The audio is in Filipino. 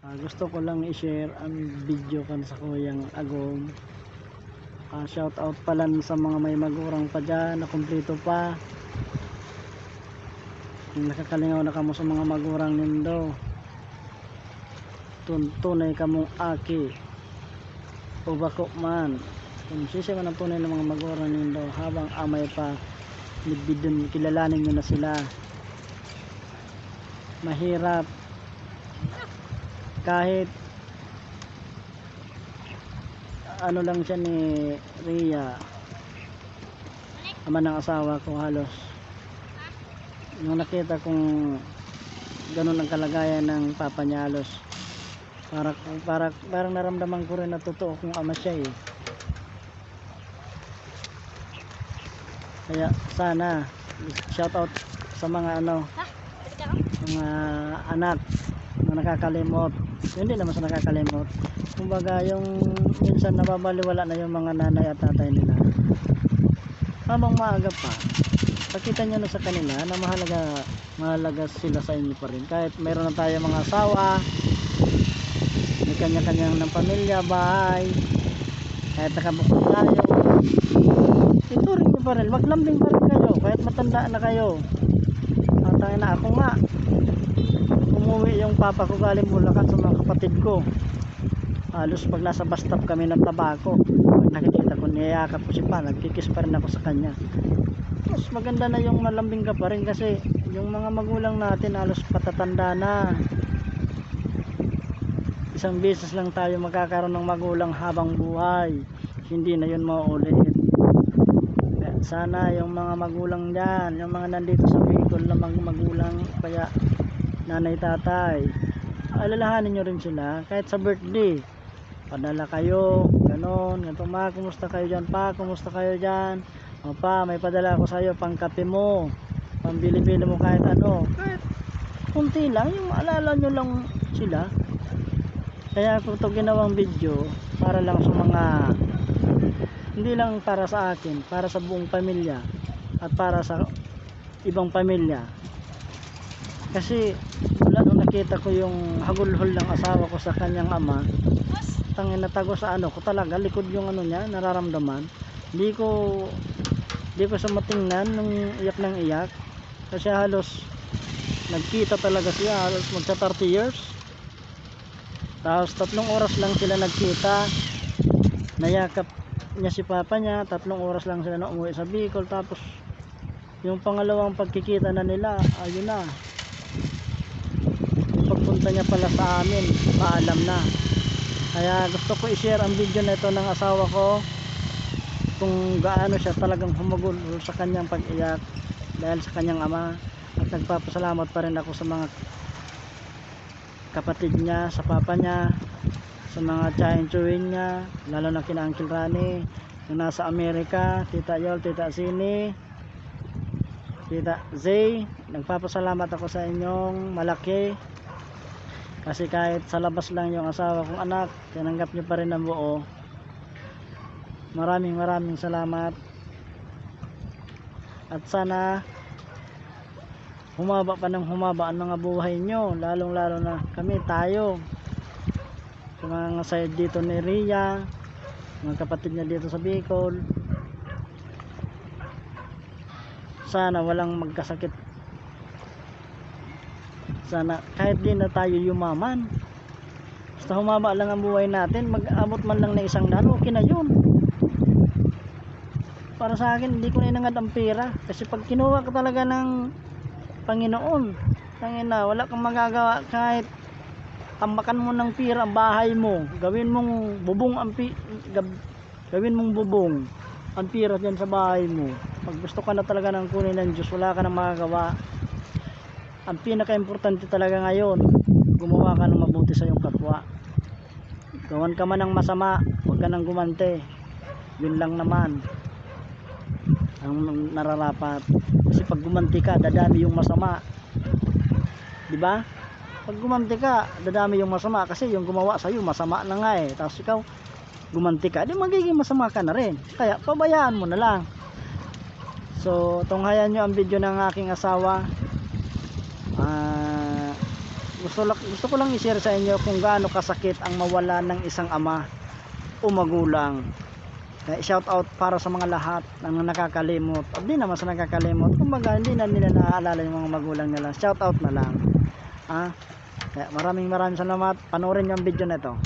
Gusto ko lang i-share ang video kan sa Kuyang Agong. Shout out pala sa mga may magurang pa dyan na kumpleto pa. Kung nakakalingaw na kamo sa mga magurang nindo, tunay kamong aki o bako man. Kung sisi man ang tunay ng mga magurang nindo, habang amay pa libidon, kilalanin nyo na sila. Mahirap kahit ano lang siya ni Rhea, ama ng asawa ko, halos nung nakita kong ganun ang kalagayan ng papa niya, halos parang naramdaman ko rin na totoo kung ama siya eh. Kaya sana shout out sa mga mga anak na nakakalimot, hindi naman sa nakakalimot, kumbaga yung minsan nababaliwala na yung mga nanay at tatay nila. Habang maaga pa, pakita nyo na sa kanila na mahalaga sila sa inyo pa rin. Kahit mayroon na tayo mga asawa, may kanya-kanyang ng pamilya, bahay, kahit nakabukod tayo, ito rin nyo pa rin, maglambing pa rin kayo kahit matanda na kayo. Tayo na, ako nga umuwi yung papa ko galing Bulacan sa mga kapatid ko, halos pag nasa bus stop kami ng tabako, pag nakikita ko, niyayakap ko si pa, nagkikis pa rin ako sa kanya. Mas maganda na yung malambing ka pa rin, kasi yung mga magulang natin halos patatanda na. Isang beses lang tayo magkakaroon ng magulang habang buhay, hindi na yun mauulit. Sana yung mga magulang dyan, yung mga nandito sa Bicol na mga magulang, kaya nanay, tatay, alalahanin nyo rin sila kahit sa birthday, padala kayo, ganon, ganito, ma, kumusta kayo dyan, pa, kumusta kayo dyan, o pa, may padala ako sa'yo, pang kape mo, pambili-bili mo, kahit ano, kahit kunti lang, yung maalala nyo lang sila. Kaya ko ito ginawang video para lang sa mga, hindi lang para sa akin, para sa buong pamilya at para sa ibang pamilya. Kasi mula nung nakita ko yung hagulhol ng asawa ko sa kanyang ama, tangin na tago sa ano ko talaga, likod yung ano niya, nararamdaman. Hindi ko sa matingnan nung iyak ng iyak, kasi halos nagkita talaga siya, halos magsa 30 years. Tapos 3 oras lang sila nagkita, nayakap niya si papa niya, 3 oras lang sila na umuwi sa Bicol. Tapos yung pangalawang pagkikita na nila, ayun na, pagpunta niya pala sa amin, paalam na. Kaya gusto ko i-share ang video na ito ng asawa ko, kung gaano siya talagang humagul sa kanyang pag-iyak dahil sa kanyang ama. At nagpapasalamat pa rin ako sa mga kapatid niya, sa papa niya, sa mga tsahin-tsuhin niya, lalo na kina Uncle Rani yung nasa Amerika, Tita Yol, Tita Sini, Tita Zay. Nagpapasalamat ako sa inyong malaki, kasi kahit sa labas lang yung asawa kong anak, tinanggap niyo pa rin ang buo. Maraming salamat. At sana humaba pa ng humaba ang mga buhay nyo, lalong lalo na kami, tayo, sa mga side dito ni Rhea, mga kapatid niya dito sa Bicol. Sana walang magkasakit, sana kahit di na tayo yumaman, basta humaba lang ang buhay natin, mag-abot man lang na 100, okay na yun. Para sa akin, hindi ko na inangad ang pera, kasi pag kinuha ka talaga ng Panginoon, tangina, wala kang magagawa. Kahit tambakan mo ng pira ang bahay mo, gawin mong bubong gawin mong bubong ang pira dyan sa bahay mo, pag gusto ka na talaga ng kunin ng Diyos, wala ka na magagawa. Ang pinaka-importante talaga ngayon, gumawa ka ng mabuti sa iyong kapwa. Gawan ka man ng masama, huwag ka nang gumante. Yun lang naman ang nararapat. Kasi pag gumanti ka, dadami yung masama, diba? Pag gumanti ka, dadami yung masama, kasi yung gumawa sa'yo masama na nga eh, tapos ikaw gumanti ka, di magiging masama ka na rin. Kaya pabayaan mo na lang. So tunghayan nyo ang video ng aking asawa. gusto ko lang i-share sa inyo kung gaano kasakit ang mawala ng isang ama o magulang. Kaya shout out para sa mga lahat ng nakakalimot. O di naman sa nakakalimot, kumbaga hindi na nila naaalala yung mga magulang nila. Shout out na lang. Kaya maraming salamat. Panoorin yung video na ito.